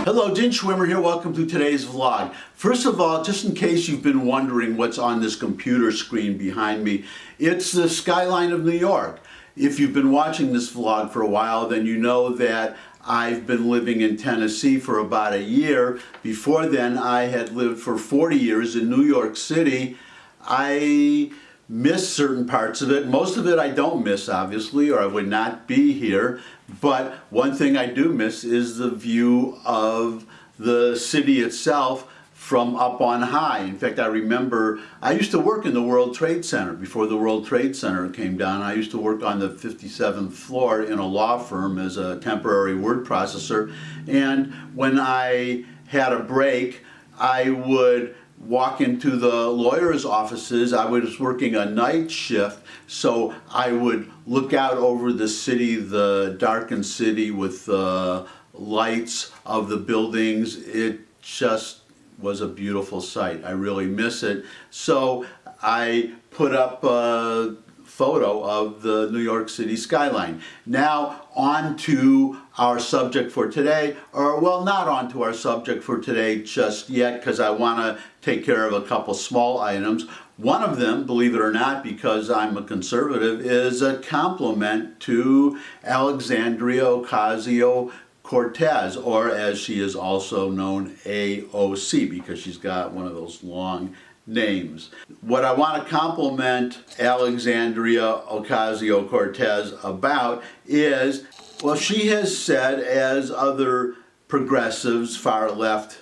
Hello, Din Schwimmer here. Welcome to today's vlog. First of all, just in case you've been wondering what's on this computer screen behind me, it's the skyline of New York. If you've been watching this vlog for a while, then you know that I've been living in Tennessee for about a year. Before then, I had lived for 40 years in New York City. I miss certain parts of it. Most of it I don't miss, obviously, or I would not be here. But one thing I do miss is the view of the city itself from up on high. In fact, I remember I used to work in the World Trade Center before the World Trade Center came down. I used to work on the 57th floor in a law firm as a temporary word processor. And when I had a break, I would walk into the lawyers' offices. I was working a night shift, so I would look out over the city, the darkened city with the lights of the buildings. It just was a beautiful sight. I really miss it. So I put up a photo of the New York City skyline. Now on to our subject for today, or well, not on to our subject for today just yet, because I want to take care of a couple small items. One of them, believe it or not, because I'm a conservative, is a compliment to Alexandria Ocasio-Cortez, or as she is also known, AOC, because she's got one of those long names. What I want to compliment Alexandria Ocasio-Cortez about is, well, she has said, as other progressives, far left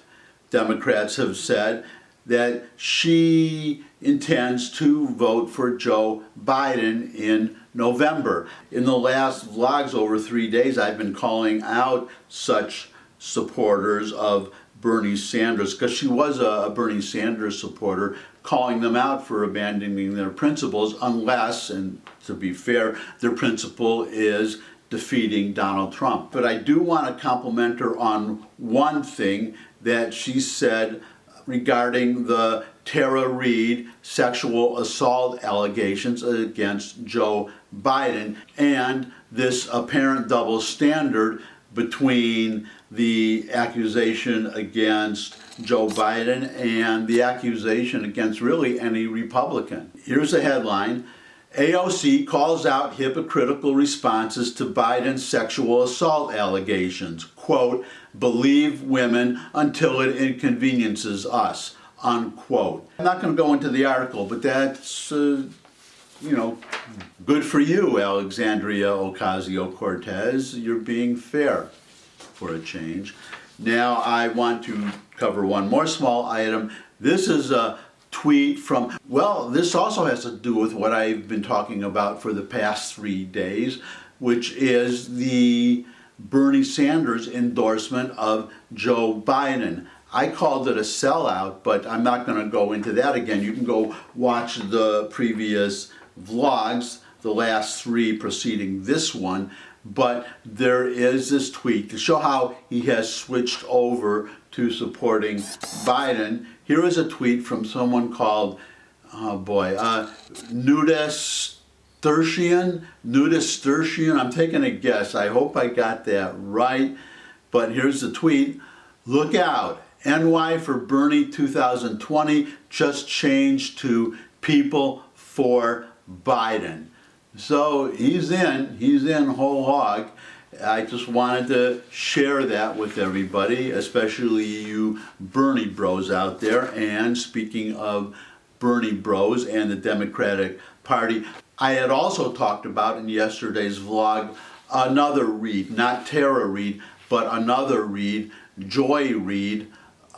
Democrats have said, that she intends to vote for Joe Biden in November. In the last vlogs over 3 days, I've been calling out such supporters of Bernie Sanders, because she was a Bernie Sanders supporter, calling them out for abandoning their principles unless, and to be fair, their principle is defeating Donald Trump. But I do want to compliment her on one thing that she said regarding the Tara Reade sexual assault allegations against Joe Biden and this apparent double standard between the accusation against Joe Biden and the accusation against really any Republican. Here's the headline. AOC calls out hypocritical responses to Biden's sexual assault allegations. Quote, believe women until it inconveniences us, unquote. I'm not going to go into the article, but that's, good for you, Alexandria Ocasio-Cortez. You're being fair for a change. Now I want to cover one more small item. This is a tweet from, well, this also has to do with what I've been talking about for the past 3 days, which is the Bernie Sanders endorsement of Joe Biden. I called it a sellout, but I'm not going to go into that again. You can go watch the previous vlogs, the last 3 preceding this one, but there is this tweet to show how he has switched over to supporting Biden. Here is a tweet from someone called, Nudists. I'm taking a guess. I hope I got that right. But here's the tweet. Look out. NY for Bernie 2020 just changed to People for Biden. So he's in whole hog. I just wanted to share that with everybody, especially you Bernie bros out there. And speaking of Bernie bros and the Democratic Party, I had also talked about in yesterday's vlog another Reade, not Tara Reade, but another Reade, Joy Reade,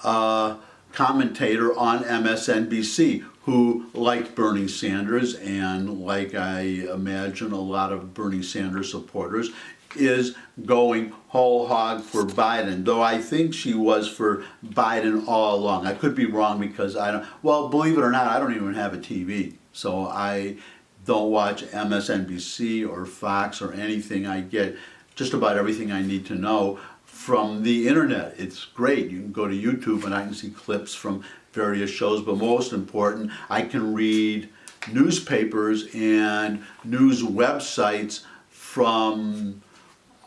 commentator on MSNBC, who liked Bernie Sanders and, like I imagine a lot of Bernie Sanders supporters, is going whole hog for Biden, though I think she was for Biden all along. I could be wrong because believe it or not, I don't even have a TV, so I don't watch MSNBC or Fox or anything. I get just about everything I need to know from the internet. It's great. You can go to YouTube and I can see clips from various shows, but most important, I can read newspapers and news websites from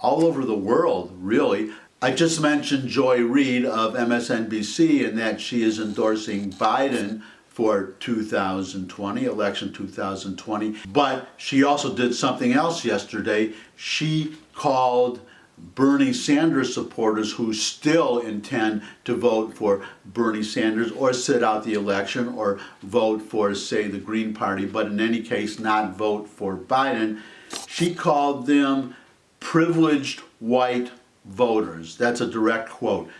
all over the world, really. I just mentioned Joy Reid of MSNBC and that she is endorsing Biden for 2020, election 2020. But she also did something else yesterday. She called Bernie Sanders supporters who still intend to vote for Bernie Sanders or sit out the election or vote for, say, the Green Party, but in any case not vote for Biden. She called them privileged white voters. That's a direct quote.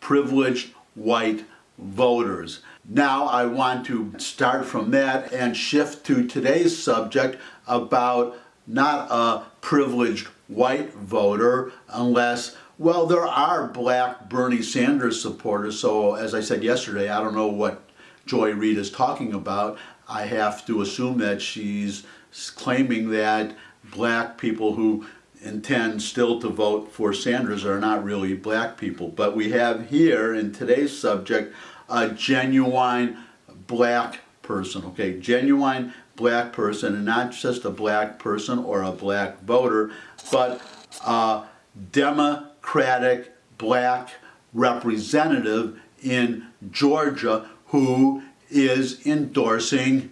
Privileged white voters. Now I want to start from that and shift to today's subject about not a privileged white voter unless, well, there are black Bernie Sanders supporters. So as I said yesterday, I don't know what Joy Reid is talking about. I have to assume that she's claiming that black people who intend still to vote for Sanders are not really black people. But we have here in today's subject a genuine black person, okay? Genuine black person, and not just a black person or a black voter, but a Democratic black representative in Georgia who is endorsing,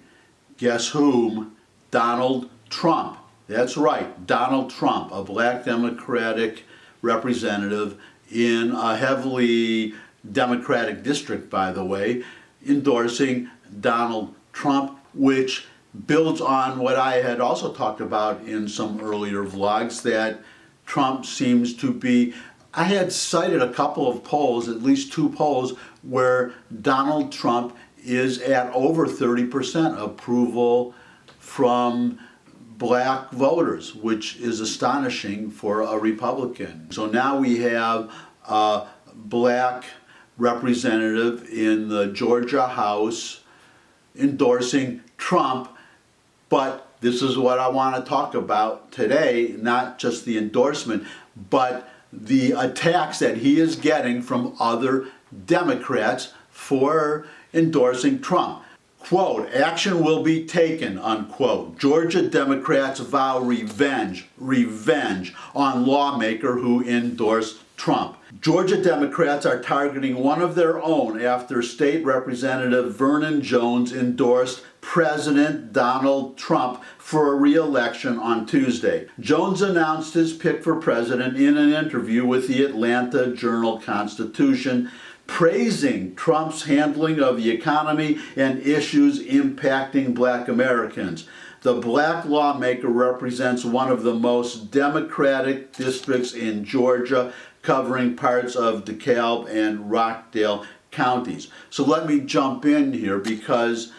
guess whom? Donald Trump. That's right, Donald Trump, a black Democratic representative in a heavily Democratic district, by the way, endorsing Donald Trump, which builds on what I had also talked about in some earlier vlogs, that Trump seems to be, I had cited a couple of polls, at least two polls, where Donald Trump is at over 30% approval from black voters, which is astonishing for a Republican. So now we have a black representative in the Georgia House endorsing Trump, but this is what I want to talk about today, not just the endorsement, but the attacks that he is getting from other Democrats for endorsing Trump. Quote, action will be taken, unquote. Georgia Democrats vow revenge on lawmaker who endorsed Trump. Georgia Democrats are targeting one of their own after State Representative Vernon Jones endorsed President Donald Trump for a re-election on Tuesday. Jones announced his pick for president in an interview with the Atlanta Journal-Constitution, praising Trump's handling of the economy and issues impacting black Americans. The black lawmaker represents one of the most Democratic districts in Georgia, covering parts of DeKalb and Rockdale counties. So let me jump in here because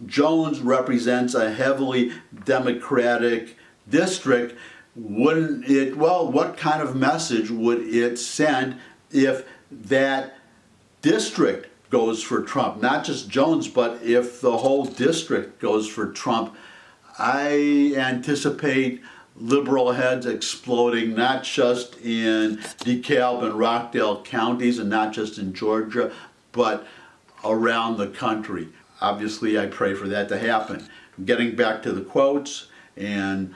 Jones represents a heavily Democratic district. Wouldn't it, well, what kind of message would it send if that district goes for Trump? Not just Jones, but if the whole district goes for Trump, I anticipate liberal heads exploding, not just in DeKalb and Rockdale counties and not just in Georgia, but around the country. Obviously, I pray for that to happen. Getting back to the quotes, and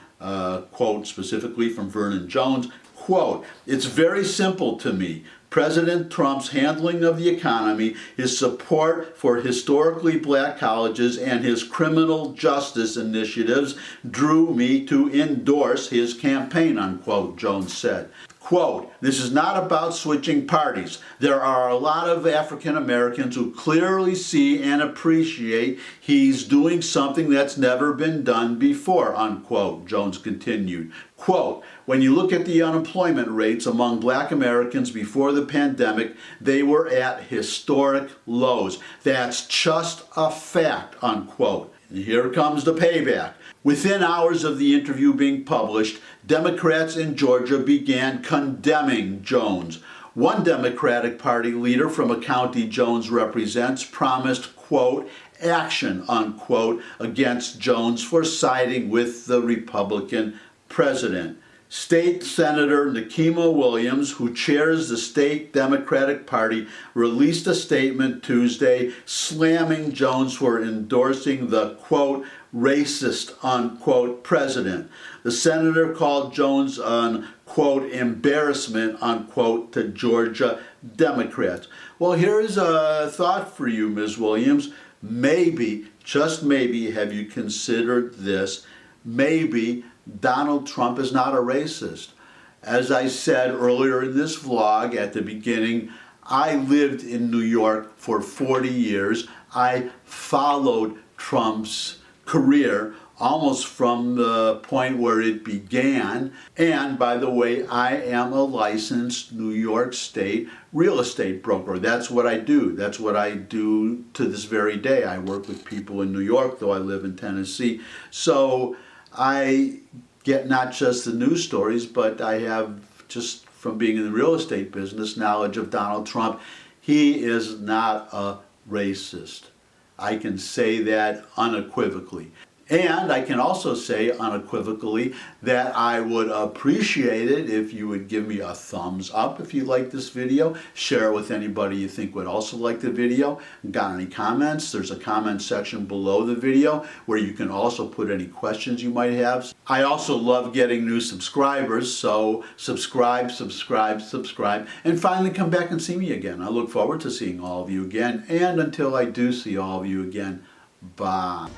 quote specifically from Vernon Jones, quote, it's very simple to me. President Trump's handling of the economy, his support for historically black colleges, and his criminal justice initiatives drew me to endorse his campaign, unquote, Jones said. Quote, this is not about switching parties. There are a lot of African Americans who clearly see and appreciate he's doing something that's never been done before, unquote, Jones continued. Quote, when you look at the unemployment rates among black Americans before the pandemic, they were at historic lows. That's just a fact, unquote. And here comes the payback. Within hours of the interview being published, Democrats in Georgia began condemning Jones. One Democratic Party leader from a county Jones represents promised, quote, action, unquote, against Jones for siding with the Republican president. State Senator Nikema Williams, who chairs the state Democratic Party, released a statement Tuesday slamming Jones for endorsing the, quote, racist, unquote, president. The senator called Jones an, quote, embarrassment, unquote, to Georgia Democrats. Well, here's a thought for you, Ms. Williams. Maybe, just maybe, have you considered this? Maybe Donald Trump is not a racist. As I said earlier in this vlog at the beginning, I lived in New York for 40 years. I followed Trump's career almost from the point where it began. And by the way, I am a licensed New York State real estate broker. That's what I do. That's what I do to this very day. I work with people in New York, though I live in Tennessee. So I get not just the news stories, but I have, just from being in the real estate business, knowledge of Donald Trump. He is not a racist. I can say that unequivocally. And I can also say unequivocally that I would appreciate it if you would give me a thumbs up if you like this video. Share it with anybody you think would also like the video. Got any comments? There's a comment section below the video where you can also put any questions you might have. I also love getting new subscribers, so subscribe, and finally come back and see me again. I look forward to seeing all of you again, and until I do see all of you again, bye.